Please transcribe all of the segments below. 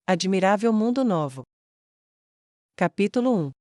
Admirável Mundo Novo. Capítulo 1.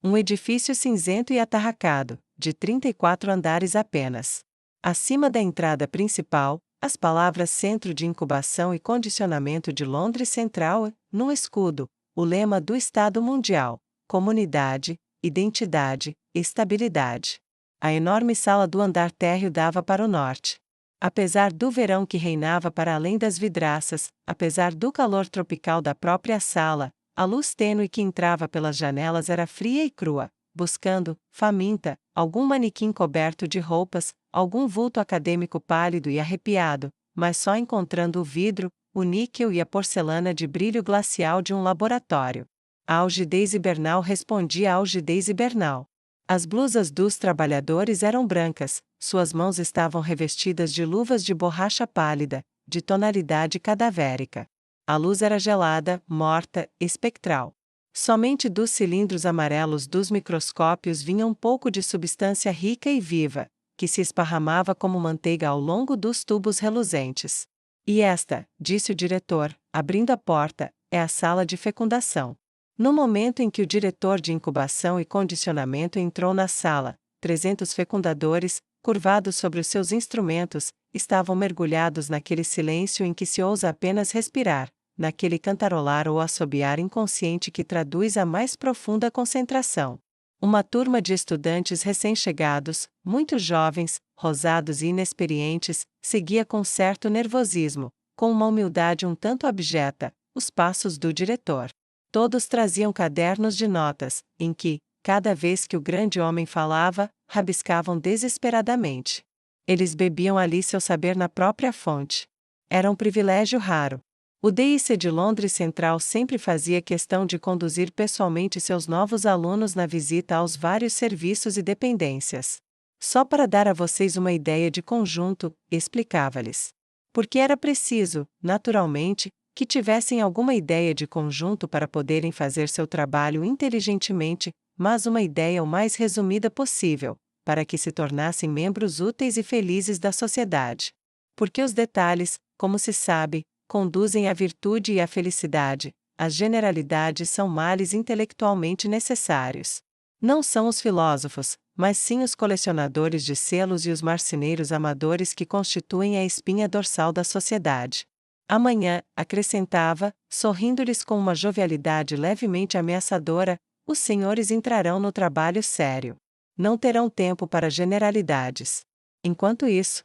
Um edifício cinzento e atarracado, de 34 andares apenas. Acima da entrada principal, as palavras Centro de Incubação e Condicionamento de Londres Central, no escudo, o lema do Estado Mundial: comunidade, identidade, estabilidade. A enorme sala do andar térreo dava para o norte. Apesar do verão que reinava para além das vidraças, apesar do calor tropical da própria sala, a luz tênue que entrava pelas janelas era fria e crua, buscando, faminta, algum manequim coberto de roupas, algum vulto acadêmico pálido e arrepiado, mas só encontrando o vidro, o níquel e a porcelana de brilho glacial de um laboratório. A algidez hibernal respondia à algidez hibernal. As blusas dos trabalhadores eram brancas, suas mãos estavam revestidas de luvas de borracha pálida, de tonalidade cadavérica. A luz era gelada, morta, espectral. Somente dos cilindros amarelos dos microscópios vinha um pouco de substância rica e viva, que se esparramava como manteiga ao longo dos tubos reluzentes. E esta, disse o diretor, abrindo a porta, é a sala de fecundação. No momento em que o diretor de incubação e condicionamento entrou na sala, 300 fecundadores, curvados sobre os seus instrumentos, estavam mergulhados naquele silêncio em que se ousa apenas respirar, naquele cantarolar ou assobiar inconsciente que traduz a mais profunda concentração. Uma turma de estudantes recém-chegados, muito jovens, rosados e inexperientes, seguia com certo nervosismo, com uma humildade um tanto abjeta, os passos do diretor. Todos traziam cadernos de notas, em que, cada vez que o grande homem falava, rabiscavam desesperadamente. Eles bebiam ali seu saber na própria fonte. Era um privilégio raro. O DIC de Londres Central sempre fazia questão de conduzir pessoalmente seus novos alunos na visita aos vários serviços e dependências. Só para dar a vocês uma ideia de conjunto, explicava-lhes. Porque era preciso, naturalmente, que tivessem alguma ideia de conjunto para poderem fazer seu trabalho inteligentemente, mas uma ideia o mais resumida possível, para que se tornassem membros úteis e felizes da sociedade. Porque os detalhes, como se sabe, conduzem à virtude e à felicidade, as generalidades são males intelectualmente necessários. Não são os filósofos, mas sim os colecionadores de selos e os marceneiros amadores que constituem a espinha dorsal da sociedade. Amanhã, acrescentava, sorrindo-lhes com uma jovialidade levemente ameaçadora, os senhores entrarão no trabalho sério. Não terão tempo para generalidades. Enquanto isso,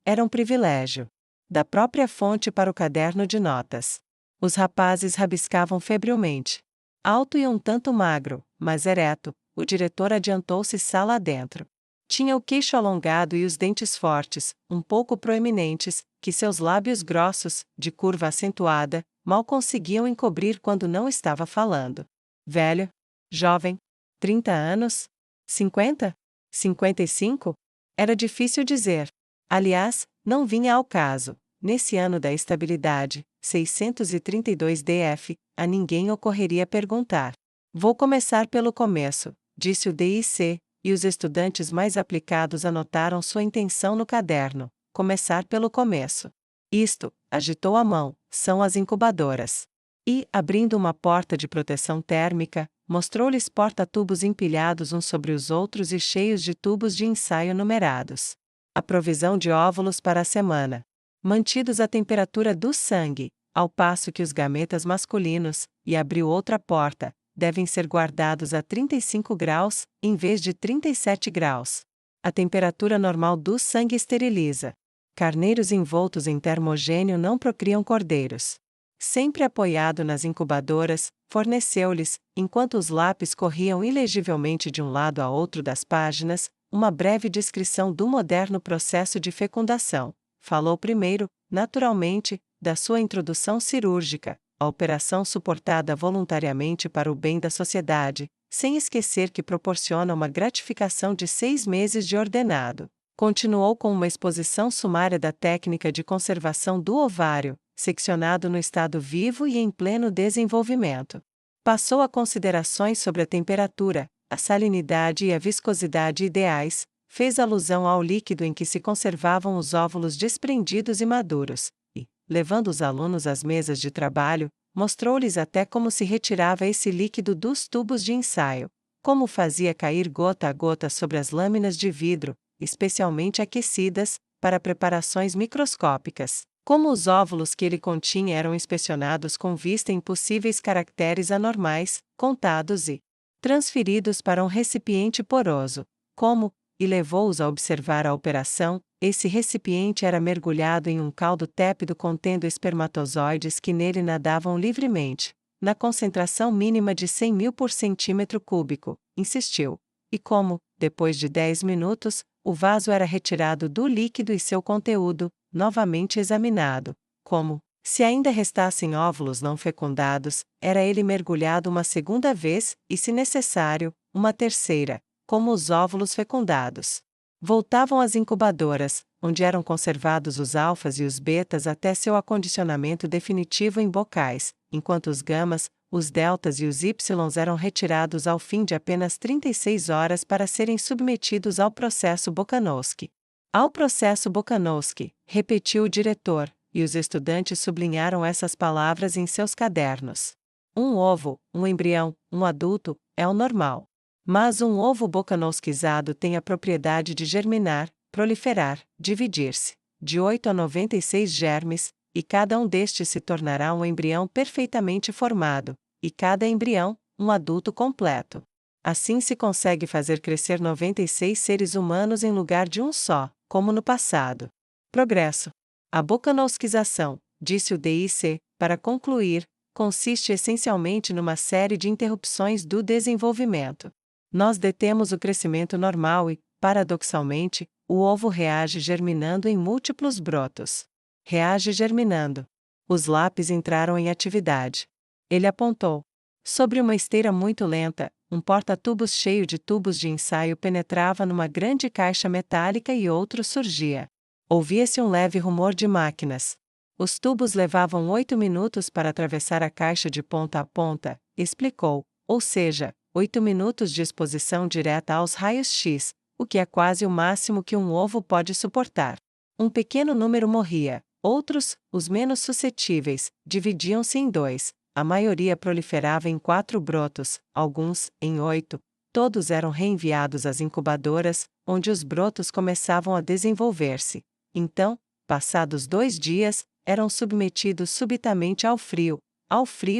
era um privilégio. Da própria fonte para o caderno de notas. Os rapazes rabiscavam febrilmente. Alto e um tanto magro, mas ereto, o diretor adiantou-se sala adentro. Tinha o queixo alongado e os dentes fortes, um pouco proeminentes, que seus lábios grossos, de curva acentuada, mal conseguiam encobrir quando não estava falando. Velho? Jovem? 30 anos? 50? 55? Era difícil dizer. Aliás, não vinha ao caso. Nesse ano da estabilidade, 632 DF, a ninguém ocorreria perguntar. Vou começar pelo começo, disse o DIC, e os estudantes mais aplicados anotaram sua intenção no caderno. Começar pelo começo. Isto, agitou a mão, são as incubadoras. E, abrindo uma porta de proteção térmica, mostrou-lhes porta-tubos empilhados uns sobre os outros e cheios de tubos de ensaio numerados. A provisão de óvulos para a semana. Mantidos à temperatura do sangue, ao passo que os gametas masculinos, e abriu outra porta, devem ser guardados a 35 graus, em vez de 37 graus. A temperatura normal do sangue esteriliza. Carneiros envoltos em termogênio não procriam cordeiros. Sempre apoiado nas incubadoras, forneceu-lhes, enquanto os lápis corriam ilegivelmente de um lado a outro das páginas, uma breve descrição do moderno processo de fecundação. Falou primeiro, naturalmente, da sua introdução cirúrgica, a operação suportada voluntariamente para o bem da sociedade, sem esquecer que proporciona uma gratificação de 6 meses de ordenado. Continuou com uma exposição sumária da técnica de conservação do ovário, seccionado no estado vivo e em pleno desenvolvimento. Passou a considerações sobre a temperatura, a salinidade e a viscosidade ideais, fez alusão ao líquido em que se conservavam os óvulos desprendidos e maduros, e, levando os alunos às mesas de trabalho, mostrou-lhes até como se retirava esse líquido dos tubos de ensaio, como fazia cair gota a gota sobre as lâminas de vidro, especialmente aquecidas, para preparações microscópicas, como os óvulos que ele continha eram inspecionados com vista em possíveis caracteres anormais, contados e transferidos para um recipiente poroso, como, e levou-os a observar a operação. Esse recipiente era mergulhado em um caldo tépido contendo espermatozoides que nele nadavam livremente, na concentração mínima de 100.000 por centímetro cúbico, insistiu. E como, depois de 10 minutos, o vaso era retirado do líquido e seu conteúdo, novamente examinado, como, se ainda restassem óvulos não fecundados, era ele mergulhado uma segunda vez, e se necessário, uma terceira, como os óvulos fecundados. Voltavam às incubadoras, onde eram conservados os alfas e os betas até seu acondicionamento definitivo em bocais, enquanto os gamas, os deltas e os ys eram retirados ao fim de apenas 36 horas para serem submetidos ao processo Bokanovsky. Ao processo Bokanovsky, repetiu o diretor, e os estudantes sublinharam essas palavras em seus cadernos. Um ovo, um embrião, um adulto, é o normal. Mas um ovo bokanovskizado tem a propriedade de germinar, proliferar, dividir-se, de 8 a 96 germes, e cada um destes se tornará um embrião perfeitamente formado, e cada embrião, um adulto completo. Assim se consegue fazer crescer 96 seres humanos em lugar de um só, como no passado. Progresso. A bokanovskização, disse o DIC, para concluir, consiste essencialmente numa série de interrupções do desenvolvimento. Nós detemos o crescimento normal e, paradoxalmente, o ovo reage germinando em múltiplos brotos. Reage germinando. Os lápis entraram em atividade. Ele apontou. Sobre uma esteira muito lenta, um porta-tubos cheio de tubos de ensaio penetrava numa grande caixa metálica e outro surgia. Ouvia-se um leve rumor de máquinas. Os tubos levavam 8 minutos para atravessar a caixa de ponta a ponta, explicou, ou seja, 8 minutos de exposição direta aos raios X, o que é quase o máximo que um ovo pode suportar. Um pequeno número morria, outros, os menos suscetíveis, dividiam-se em 2, a maioria proliferava em 4 brotos, alguns, em 8, todos eram reenviados às incubadoras, onde os brotos começavam a desenvolver-se. Então, passados 2 dias, eram submetidos subitamente ao frio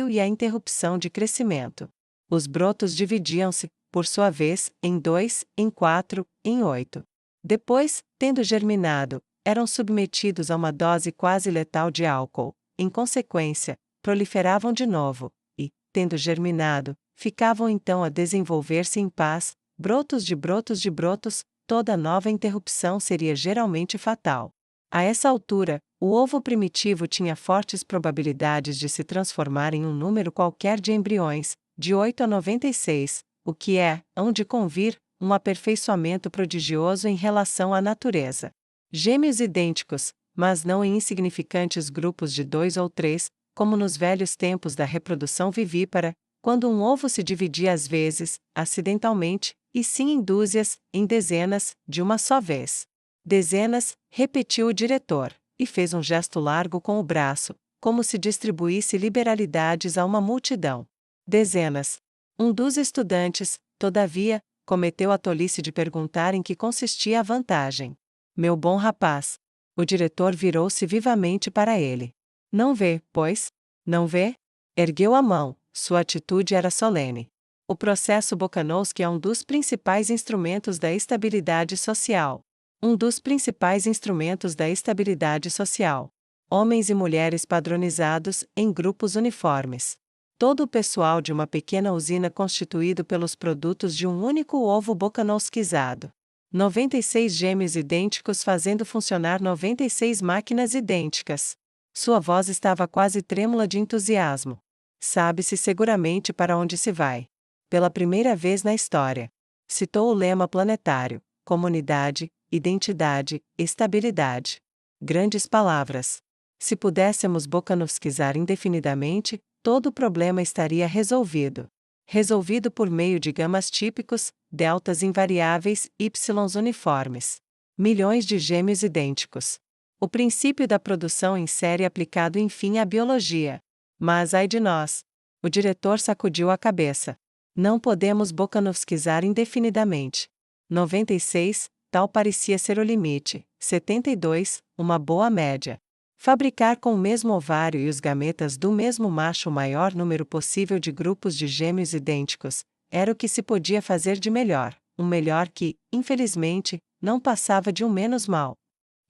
e à interrupção de crescimento. Os brotos dividiam-se, por sua vez, em 2, em 4, em 8. Depois, tendo germinado, eram submetidos a uma dose quase letal de álcool. Em consequência, proliferavam de novo, e, tendo germinado, ficavam então a desenvolver-se em paz, brotos de brotos de brotos, toda nova interrupção seria geralmente fatal. A essa altura, o ovo primitivo tinha fortes probabilidades de se transformar em um número qualquer de embriões, de 8 a 96, o que é, hão de convir, um aperfeiçoamento prodigioso em relação à natureza. Gêmeos idênticos, mas não em insignificantes grupos de 2 ou 3, como nos velhos tempos da reprodução vivípara, quando um ovo se dividia às vezes, acidentalmente, e sim em dúzias, em dezenas, de uma só vez. Dezenas, repetiu o diretor, e fez um gesto largo com o braço, como se distribuísse liberalidades a uma multidão. Dezenas. Um dos estudantes, todavia, cometeu a tolice de perguntar em que consistia a vantagem. Meu bom rapaz. O diretor virou-se vivamente para ele. Não vê, pois? Não vê? Ergueu a mão, sua atitude era solene. O processo Bokanovsky é um dos principais instrumentos da estabilidade social. Um dos principais instrumentos da estabilidade social. Homens e mulheres padronizados, em grupos uniformes. Todo o pessoal de uma pequena usina constituído pelos produtos de um único ovo bokanovskizado. 96 gêmeos idênticos fazendo funcionar 96 máquinas idênticas. Sua voz estava quase trêmula de entusiasmo. Sabe-se seguramente para onde se vai. Pela primeira vez na história. Citou o lema planetário: comunidade, identidade, estabilidade. Grandes palavras. Se pudéssemos bokanovskizar indefinidamente, todo o problema estaria resolvido. Resolvido por meio de gamas típicos, deltas invariáveis, ys uniformes. Milhões de gêmeos idênticos. O princípio da produção em série aplicado enfim à biologia. Mas ai de nós! O diretor sacudiu a cabeça. Não podemos bocanovskizar indefinidamente. 96, tal parecia ser o limite. 72, uma boa média. Fabricar com o mesmo ovário e os gametas do mesmo macho o maior número possível de grupos de gêmeos idênticos, era o que se podia fazer de melhor, um melhor que, infelizmente, não passava de um menos mal.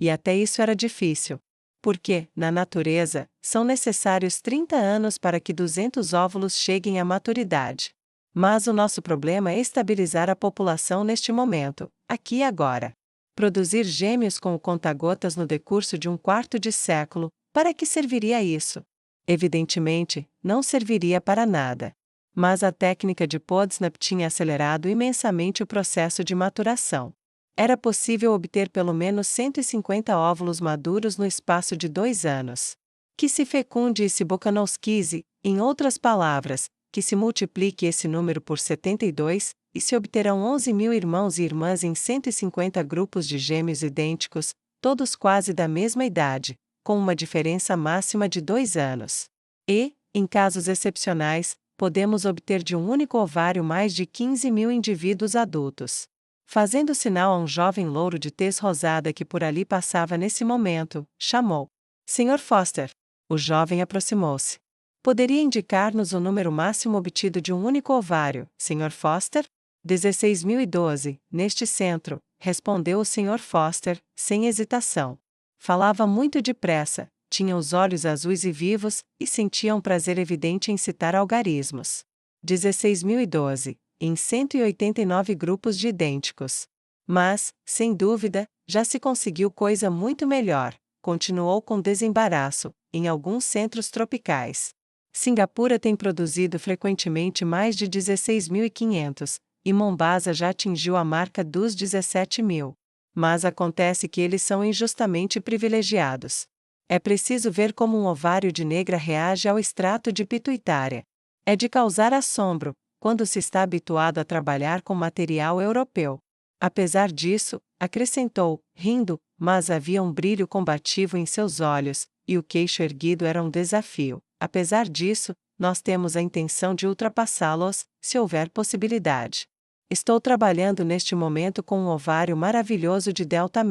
E até isso era difícil. Porque, na natureza, são necessários 30 anos para que 200 óvulos cheguem à maturidade. Mas o nosso problema é estabilizar a população neste momento, aqui e agora. Produzir gêmeos com o conta-gotas no decurso de um quarto de século, para que serviria isso? Evidentemente, não serviria para nada. Mas a técnica de Podsnap tinha acelerado imensamente o processo de maturação. Era possível obter pelo menos 150 óvulos maduros no espaço de 2 anos. Que se fecunde e se bocanovskize, em outras palavras, que se multiplique esse número por 72, e se obterão 11.000 irmãos e irmãs em 150 grupos de gêmeos idênticos, todos quase da mesma idade, com uma diferença máxima de 2 anos. E, em casos excepcionais, podemos obter de um único ovário mais de 15.000 indivíduos adultos. Fazendo sinal a um jovem louro de tez rosada que por ali passava nesse momento, chamou: Sr. Foster. O jovem aproximou-se. Poderia indicar-nos o número máximo obtido de um único ovário, Sr. Foster? 16.012, neste centro, respondeu o Sr. Foster, sem hesitação. Falava muito depressa, tinha os olhos azuis e vivos, e sentia um prazer evidente em citar algarismos. 16.012. Em 189 grupos de idênticos. Mas, sem dúvida, já se conseguiu coisa muito melhor, continuou com desembaraço, em alguns centros tropicais. Singapura tem produzido frequentemente mais de 16.500, e Mombasa já atingiu a marca dos 17.000. Mas acontece que eles são injustamente privilegiados. É preciso ver como um ovário de negra reage ao extrato de pituitária. É de causar assombro, quando se está habituado a trabalhar com material europeu. Apesar disso, acrescentou, rindo, mas havia um brilho combativo em seus olhos, e o queixo erguido era um desafio. Apesar disso, nós temos a intenção de ultrapassá-los, se houver possibilidade. Estou trabalhando neste momento com um ovário maravilhoso de delta-.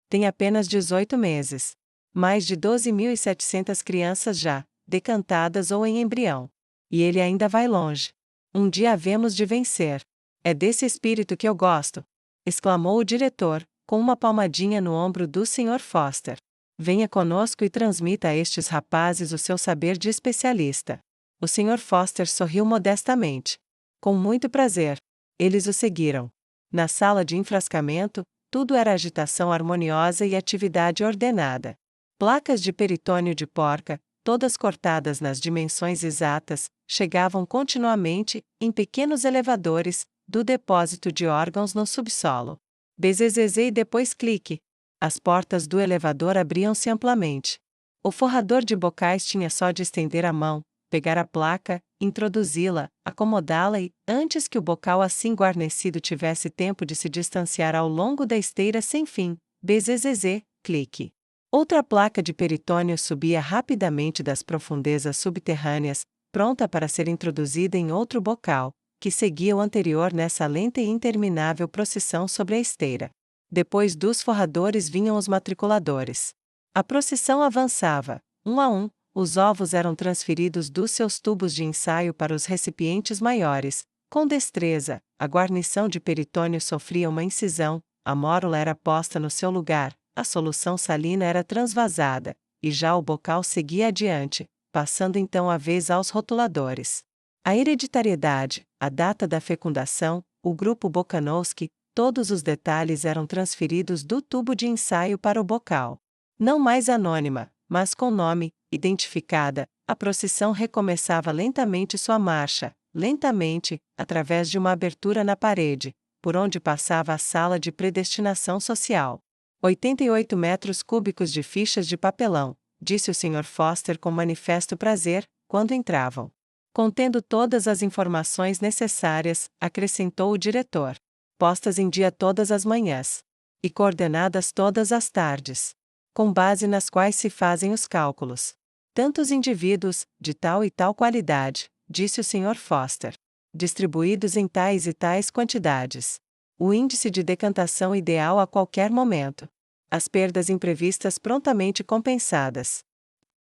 Tem apenas 18 meses. Mais de 12.700 crianças já, decantadas ou em embrião. E ele ainda vai longe. Um dia havemos de vencer. É desse espírito que eu gosto! Exclamou o diretor, com uma palmadinha no ombro do Sr. Foster. Venha conosco e transmita a estes rapazes o seu saber de especialista. O Sr. Foster sorriu modestamente. Com muito prazer. Eles o seguiram. Na sala de enfrascamento, tudo era agitação harmoniosa e atividade ordenada. Placas de peritônio de porca, todas cortadas nas dimensões exatas, chegavam continuamente, em pequenos elevadores, do depósito de órgãos no subsolo. Bzzz e depois clique. As portas do elevador abriam-se amplamente. O forrador de bocais tinha só de estender a mão, pegar a placa, introduzi-la, acomodá-la e, antes que o bocal assim guarnecido tivesse tempo de se distanciar ao longo da esteira sem fim, bzzz, clique. Outra placa de peritônio subia rapidamente das profundezas subterrâneas, pronta para ser introduzida em outro bocal, que seguia o anterior nessa lenta e interminável procissão sobre a esteira. Depois dos forradores vinham os matriculadores. A procissão avançava, um a um, os ovos eram transferidos dos seus tubos de ensaio para os recipientes maiores. Com destreza, a guarnição de peritônio sofria uma incisão, a mórula era posta no seu lugar, a solução salina era transvasada, e já o bocal seguia adiante, passando então a vez aos rotuladores. A hereditariedade, a data da fecundação, o grupo Bokanovski, todos os detalhes eram transferidos do tubo de ensaio para o bocal. Não mais anônima, mas com nome, identificada, a procissão recomeçava lentamente sua marcha, lentamente, através de uma abertura na parede, por onde passava a sala de predestinação social. 88 metros cúbicos de fichas de papelão, disse o Sr. Foster com manifesto prazer, quando entravam. Contendo todas as informações necessárias, acrescentou o diretor. Postas em dia todas as manhãs. E coordenadas todas as tardes. com base nas quais se fazem os cálculos. Tantos indivíduos, de tal e tal qualidade, disse o Sr. Foster, distribuídos em tais e tais quantidades. O índice de decantação ideal a qualquer momento. As perdas imprevistas prontamente compensadas.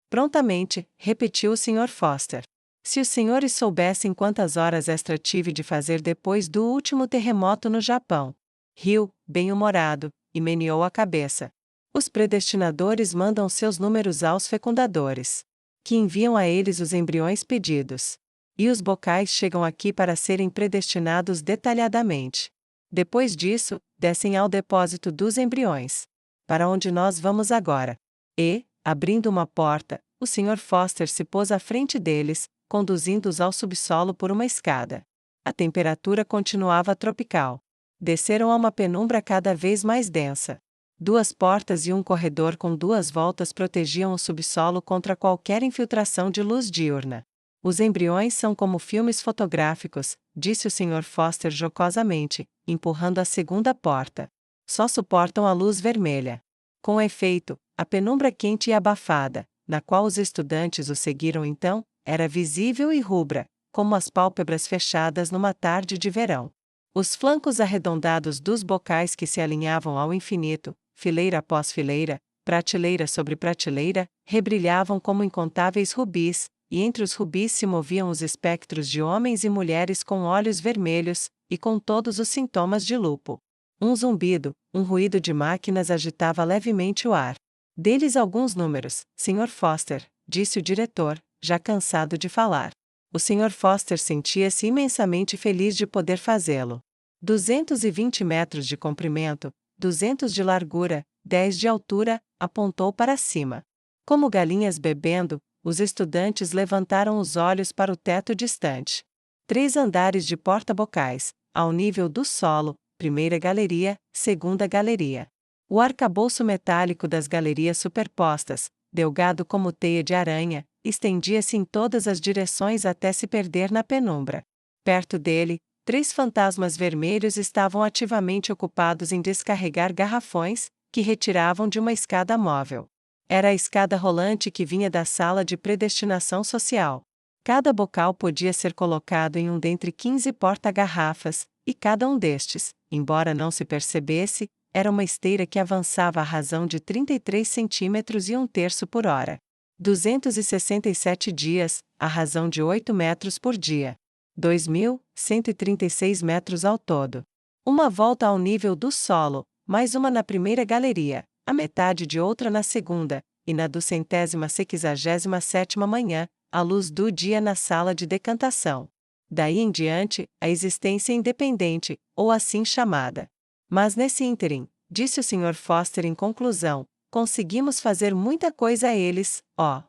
Prontamente, repetiu o Sr. Foster. Se os senhores soubessem quantas horas extra tive de fazer depois do último terremoto no Japão. Riu, bem-humorado, e meneou a cabeça. Os predestinadores mandam seus números aos fecundadores, que enviam a eles os embriões pedidos. E os bocais chegam aqui para serem predestinados detalhadamente. Depois disso, descem ao depósito dos embriões, para onde nós vamos agora. E, abrindo uma porta, o Sr. Foster se pôs à frente deles, conduzindo-os ao subsolo por uma escada. A temperatura continuava tropical. Desceram a uma penumbra cada vez mais densa. 2 portas e um corredor com 2 voltas protegiam o subsolo contra qualquer infiltração de luz diurna. Os embriões são como filmes fotográficos, disse o Sr. Foster jocosamente, empurrando a segunda porta. Só suportam a luz vermelha. Com efeito, a penumbra quente e abafada, na qual os estudantes o seguiram então, era visível e rubra, como as pálpebras fechadas numa tarde de verão. Os flancos arredondados dos bocais que se alinhavam ao infinito, fileira após fileira, prateleira sobre prateleira, rebrilhavam como incontáveis rubis, e entre os rubis se moviam os espectros de homens e mulheres com olhos vermelhos, e com todos os sintomas de lupo. Um zumbido, um ruído de máquinas agitava levemente o ar. Deles alguns números, Sr. Foster, disse o diretor, já cansado de falar. O Sr. Foster sentia-se imensamente feliz de poder fazê-lo. 220 metros de comprimento, 200 de largura, 10 de altura, apontou para cima. Como galinhas bebendo, os estudantes levantaram os olhos para o teto distante. 3 andares de porta-bocais, ao nível do solo, primeira galeria, segunda galeria. O arcabouço metálico das galerias superpostas, delgado como teia de aranha, estendia-se em todas as direções até se perder na penumbra. Perto dele, 3 fantasmas vermelhos estavam ativamente ocupados em descarregar garrafões, que retiravam de uma escada móvel. Era a escada rolante que vinha da sala de predestinação social. Cada bocal podia ser colocado em um dentre 15 porta-garrafas, e cada um destes, embora não se percebesse, era uma esteira que avançava à razão de 33 centímetros e 1/3 por hora. 267 dias, à razão de 8 metros por dia. 2.136 metros ao todo. Uma volta ao nível do solo, mais uma na primeira galeria, a metade de outra na segunda, e na 267ª manhã, à luz do dia na sala de decantação. Daí em diante, a existência independente, ou assim chamada. Mas nesse ínterim, disse o Sr. Foster em conclusão, conseguimos fazer muita coisa a eles,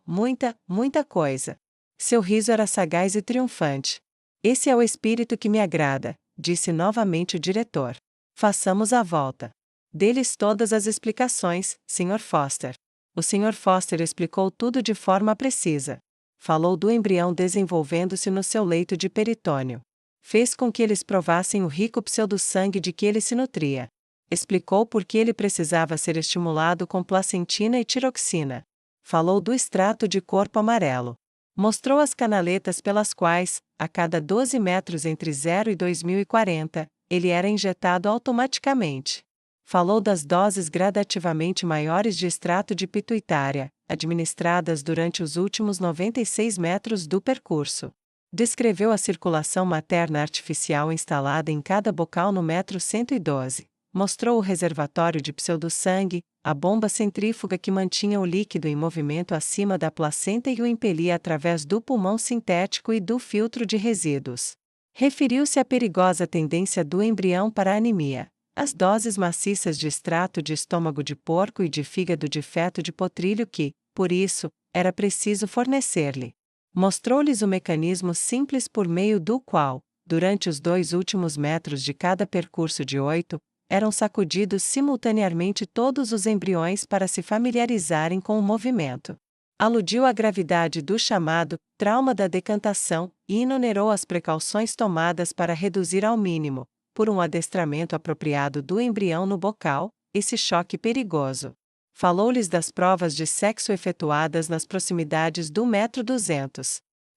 muita, muita coisa. Seu riso era sagaz e triunfante. Esse é o espírito que me agrada, disse novamente o diretor. Façamos a volta. Dê-lhes todas as explicações, Sr. Foster. O Sr. Foster explicou tudo de forma precisa. Falou do embrião desenvolvendo-se no seu leito de peritônio. Fez com que eles provassem o rico pseudo-sangue de que ele se nutria. Explicou por que ele precisava ser estimulado com placentina e tiroxina. Falou do extrato de corpo amarelo. Mostrou as canaletas pelas quais, a cada 12 metros entre 0 e 2040, ele era injetado automaticamente. Falou das doses gradativamente maiores de extrato de pituitária, administradas durante os últimos 96 metros do percurso. Descreveu a circulação materna artificial instalada em cada bocal no metro 112. Mostrou o reservatório de pseudo-sangue, a bomba centrífuga que mantinha o líquido em movimento acima da placenta e o impelia através do pulmão sintético e do filtro de resíduos. Referiu-se à perigosa tendência do embrião para a anemia, as doses maciças de extrato de estômago de porco e de fígado de feto de potrilho que, por isso, era preciso fornecer-lhe. Mostrou-lhes o mecanismo simples por meio do qual, durante os 2 últimos metros de cada percurso de 8, eram sacudidos simultaneamente todos os embriões para se familiarizarem com o movimento. Aludiu à gravidade do chamado trauma da decantação e enumerou as precauções tomadas para reduzir ao mínimo, por um adestramento apropriado do embrião no bocal, esse choque perigoso. Falou-lhes das provas de sexo efetuadas nas proximidades do 200 m.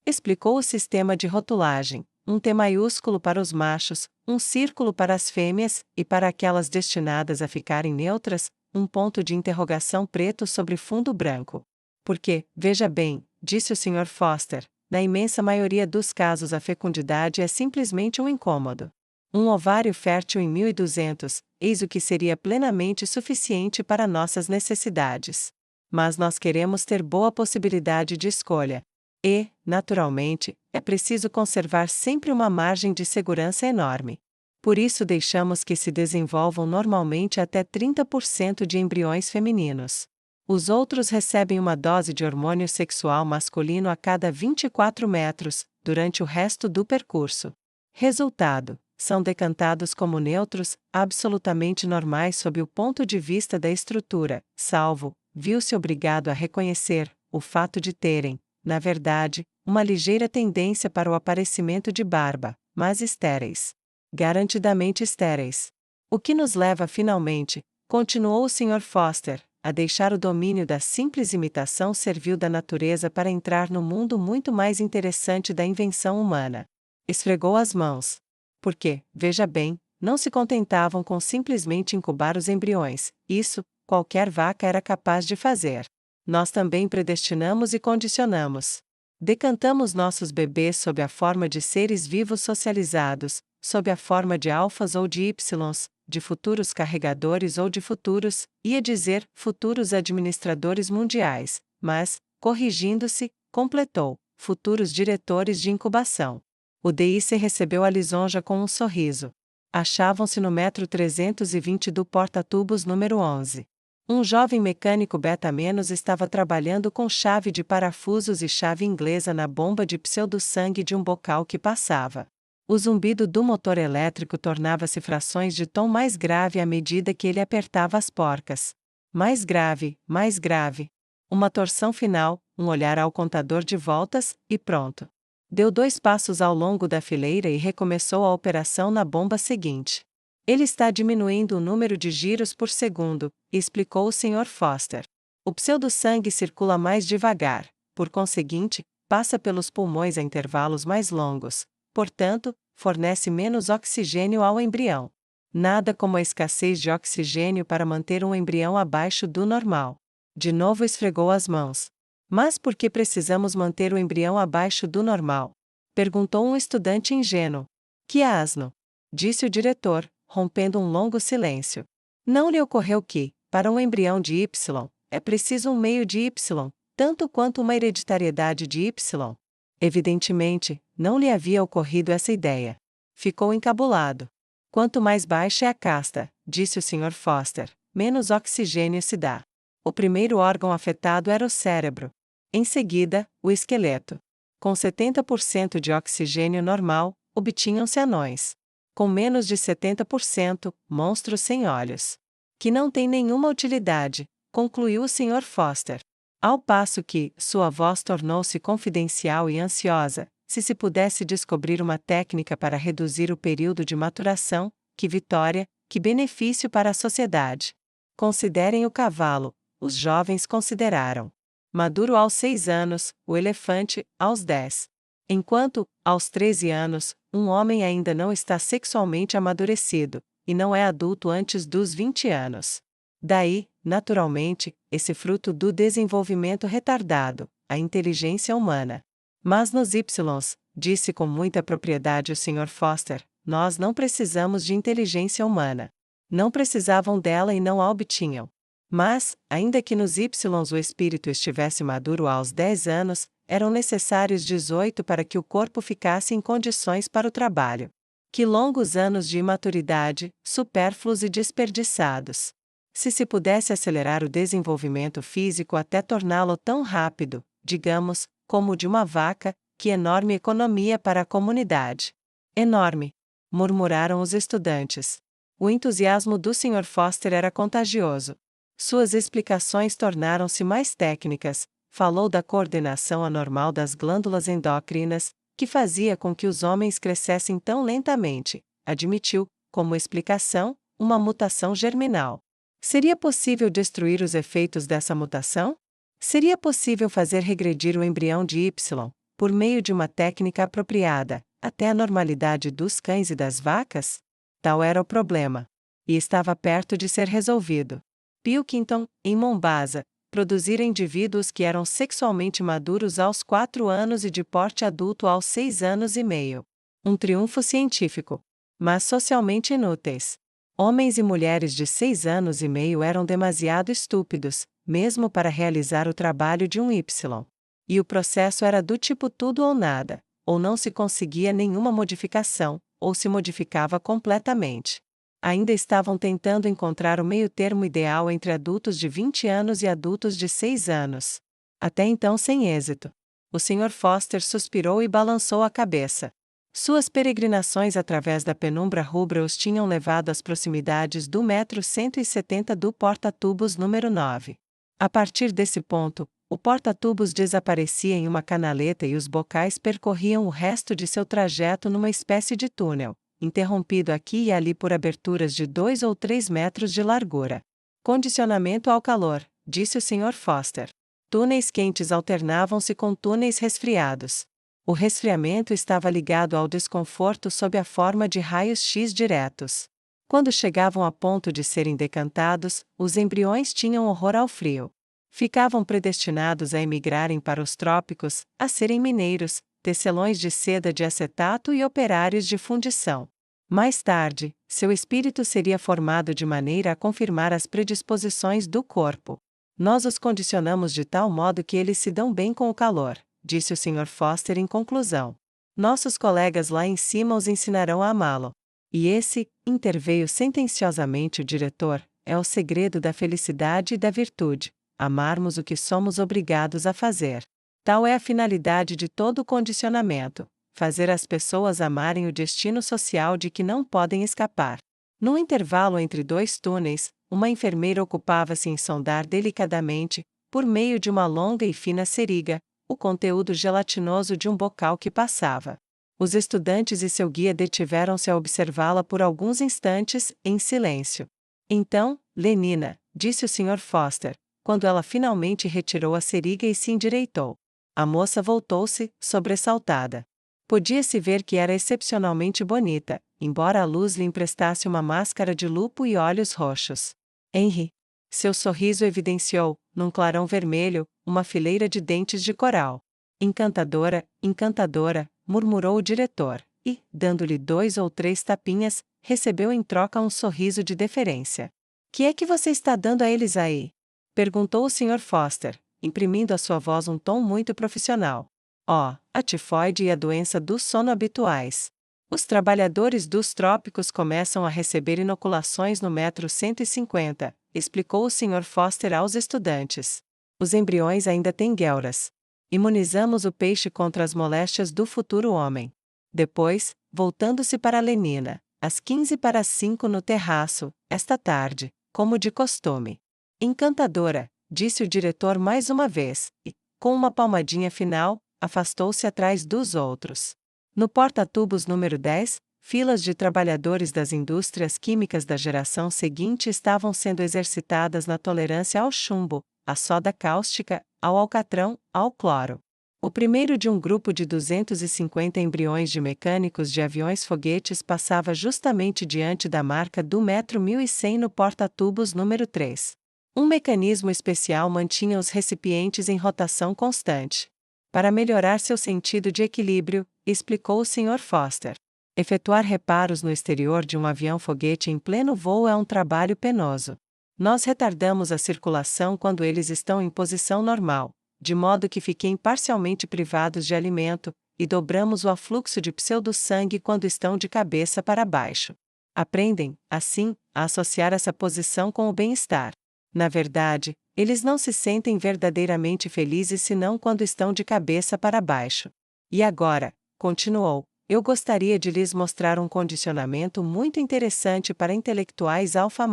Explicou o sistema de rotulagem, um T maiúsculo para os machos, um círculo para as fêmeas, e para aquelas destinadas a ficarem neutras, um ponto de interrogação preto sobre fundo branco. Porque, veja bem, disse o Sr. Foster, na imensa maioria dos casos a fecundidade é simplesmente um incômodo. Um ovário fértil em 1200, eis o que seria plenamente suficiente para nossas necessidades. Mas nós queremos ter boa possibilidade de escolha. E, naturalmente, é preciso conservar sempre uma margem de segurança enorme. Por isso deixamos que se desenvolvam normalmente até 30% de embriões femininos. Os outros recebem uma dose de hormônio sexual masculino a cada 24 metros, durante o resto do percurso. Resultado: são decantados como neutros, absolutamente normais sob o ponto de vista da estrutura, salvo, viu-se obrigado a reconhecer, o fato de terem, na verdade, uma ligeira tendência para o aparecimento de barba, mas estéreis. Garantidamente estéreis. O que nos leva finalmente, continuou o Sr. Foster, a deixar o domínio da simples imitação servil da natureza para entrar no mundo muito mais interessante da invenção humana. Esfregou as mãos. Porque, veja bem, não se contentavam com simplesmente incubar os embriões, isso, qualquer vaca era capaz de fazer. Nós também predestinamos e condicionamos. Decantamos nossos bebês sob a forma de seres vivos socializados, sob a forma de alfas ou de ys, de futuros carregadores ou de futuros, ia dizer, futuros administradores mundiais, mas, corrigindo-se, completou, futuros diretores de incubação. O DIC recebeu a lisonja com um sorriso. Achavam-se no metro 320 do porta-tubos número 11. Um jovem mecânico beta- estava trabalhando com chave de parafusos e chave inglesa na bomba de pseudo-sangue de um bocal que passava. O zumbido do motor elétrico tornava-se frações de tom mais grave à medida que ele apertava as porcas. Mais grave, mais grave. Uma torção final, um olhar ao contador de voltas, e pronto. Deu 2 passos ao longo da fileira e recomeçou a operação na bomba seguinte. Ele está diminuindo o número de giros por segundo, explicou o Sr. Foster. O pseudo-sangue circula mais devagar, por conseguinte, passa pelos pulmões a intervalos mais longos, portanto, fornece menos oxigênio ao embrião. Nada como a escassez de oxigênio para manter um embrião abaixo do normal. De novo esfregou as mãos. Mas por que precisamos manter o embrião abaixo do normal? Perguntou um estudante ingênuo. Que asno! Disse o diretor, rompendo um longo silêncio. Não lhe ocorreu que, para um embrião de Y, é preciso um meio de Y, tanto quanto uma hereditariedade de Y? Evidentemente, não lhe havia ocorrido essa ideia. Ficou encabulado. Quanto mais baixa é a casta, disse o Sr. Foster, menos oxigênio se dá. O primeiro órgão afetado era o cérebro. Em seguida, o esqueleto. Com 70% de oxigênio normal, obtinham-se anões. Com menos de 70%, monstros sem olhos. Que não tem nenhuma utilidade, concluiu o Sr. Foster. Ao passo que, sua voz tornou-se confidencial e ansiosa, se pudesse descobrir uma técnica para reduzir o período de maturação, que vitória, que benefício para a sociedade. Considerem o cavalo, os jovens consideraram. Maduro aos 6 anos, o elefante, aos 10. Enquanto, aos 13 anos, um homem ainda não está sexualmente amadurecido, e não é adulto antes dos 20 anos. Daí, naturalmente, esse fruto do desenvolvimento retardado, a inteligência humana. Mas nos Ys, disse com muita propriedade o Sr. Foster, nós não precisamos de inteligência humana. Não precisavam dela e não a obtinham. Mas, ainda que nos Y o espírito estivesse maduro aos 10 anos, eram necessários 18 para que o corpo ficasse em condições para o trabalho. Que longos anos de imaturidade, supérfluos e desperdiçados. Se pudesse acelerar o desenvolvimento físico até torná-lo tão rápido, digamos, como o de uma vaca, que enorme economia para a comunidade. Enorme! Murmuraram os estudantes. O entusiasmo do Sr. Foster era contagioso. Suas explicações tornaram-se mais técnicas, falou da coordenação anormal das glândulas endócrinas, que fazia com que os homens crescessem tão lentamente, admitiu, como explicação, uma mutação germinal. Seria possível destruir os efeitos dessa mutação? Seria possível fazer regredir o embrião de Y, por meio de uma técnica apropriada, até a normalidade dos cães e das vacas? Tal era o problema. E estava perto de ser resolvido. Pilkington, em Mombasa, produzira indivíduos que eram sexualmente maduros aos 4 anos e de porte adulto aos 6 anos e meio. Um triunfo científico. Mas socialmente inúteis. Homens e mulheres de 6 anos e meio eram demasiado estúpidos, mesmo para realizar o trabalho de um Y. E o processo era do tipo tudo ou nada, ou não se conseguia nenhuma modificação, ou se modificava completamente. Ainda estavam tentando encontrar o meio-termo ideal entre adultos de 20 anos e adultos de 6 anos. Até então sem êxito. O Sr. Foster suspirou e balançou a cabeça. Suas peregrinações através da penumbra rubra os tinham levado às proximidades do metro 170 do porta-tubos número 9. A partir desse ponto, o porta-tubos desaparecia em uma canaleta e os bocais percorriam o resto de seu trajeto numa espécie de túnel, interrompido aqui e ali por aberturas de 2 ou 3 metros de largura. Condicionamento ao calor, disse o Sr. Foster. Túneis quentes alternavam-se com túneis resfriados. O resfriamento estava ligado ao desconforto sob a forma de raios-x diretos. Quando chegavam a ponto de serem decantados, os embriões tinham horror ao frio. Ficavam predestinados a emigrarem para os trópicos, a serem mineiros, tecelões de seda de acetato e operários de fundição. Mais tarde, seu espírito seria formado de maneira a confirmar as predisposições do corpo. Nós os condicionamos de tal modo que eles se dão bem com o calor, disse o Sr. Foster em conclusão. Nossos colegas lá em cima os ensinarão a amá-lo. E esse, interveio sentenciosamente o diretor, é o segredo da felicidade e da virtude, amarmos o que somos obrigados a fazer. Tal é a finalidade de todo o condicionamento, fazer as pessoas amarem o destino social de que não podem escapar. No intervalo entre 2 túneis, uma enfermeira ocupava-se em sondar delicadamente, por meio de uma longa e fina seriga, o conteúdo gelatinoso de um bocal que passava. Os estudantes e seu guia detiveram-se a observá-la por alguns instantes, em silêncio. Então, Lenina, disse o Sr. Foster, quando ela finalmente retirou a seriga e se endireitou. A moça voltou-se, sobressaltada. Podia-se ver que era excepcionalmente bonita, embora a luz lhe emprestasse uma máscara de lupo e olhos roxos. Henry. Seu sorriso evidenciou, num clarão vermelho, uma fileira de dentes de coral. Encantadora, encantadora, murmurou o diretor, e, dando-lhe 2 ou 3 tapinhas, recebeu em troca um sorriso de deferência. Que é que você está dando a eles aí? Perguntou o Sr. Foster, imprimindo à sua voz um tom muito profissional. Oh, a tifoide e a doença do sono habituais. Os trabalhadores dos trópicos começam a receber inoculações no metro 150, explicou o Sr. Foster aos estudantes. Os embriões ainda têm guelras. Imunizamos o peixe contra as moléstias do futuro homem. Depois, voltando-se para Lenina, às 5:45 no terraço, esta tarde, como de costume. Encantadora, disse o diretor mais uma vez, e, com uma palmadinha final, afastou-se atrás dos outros. No porta-tubos número 10, filas de trabalhadores das indústrias químicas da geração seguinte estavam sendo exercitadas na tolerância ao chumbo, à soda cáustica, ao alcatrão, ao cloro. O primeiro de um grupo de 250 embriões de mecânicos de aviões-foguetes passava justamente diante da marca do metro 1100 no porta-tubos número 3. Um mecanismo especial mantinha os recipientes em rotação constante. Para melhorar seu sentido de equilíbrio, explicou o Sr. Foster. Efetuar reparos no exterior de um avião-foguete em pleno voo é um trabalho penoso. Nós retardamos a circulação quando eles estão em posição normal, de modo que fiquem parcialmente privados de alimento, e dobramos o afluxo de pseudo-sangue quando estão de cabeça para baixo. Aprendem, assim, a associar essa posição com o bem-estar. Na verdade, eles não se sentem verdadeiramente felizes senão quando estão de cabeça para baixo. E agora, continuou, eu gostaria de lhes mostrar um condicionamento muito interessante para intelectuais alfa+.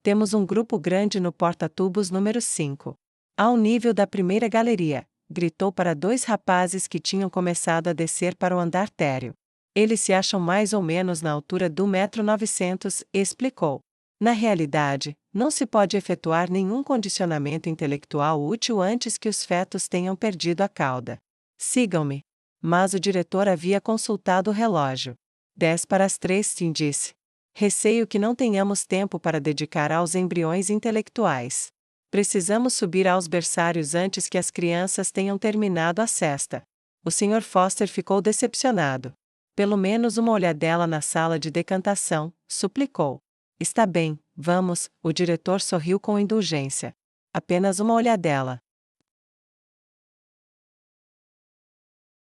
Temos um grupo grande no porta-tubos número 5. Ao nível da primeira galeria, gritou para 2 rapazes que tinham começado a descer para o andar térreo. Eles se acham mais ou menos na altura do metro 900, explicou. Na realidade, Não se pode efetuar nenhum condicionamento intelectual útil antes que os fetos tenham perdido a cauda. Sigam-me. Mas o diretor havia consultado o relógio. 2:50, sim, disse. Receio que não tenhamos tempo para dedicar aos embriões intelectuais. Precisamos subir aos berçários antes que as crianças tenham terminado a cesta. O Sr. Foster ficou decepcionado. Pelo menos uma olhadela na sala de decantação, suplicou. Está bem, vamos, o diretor sorriu com indulgência. Apenas uma olhadela.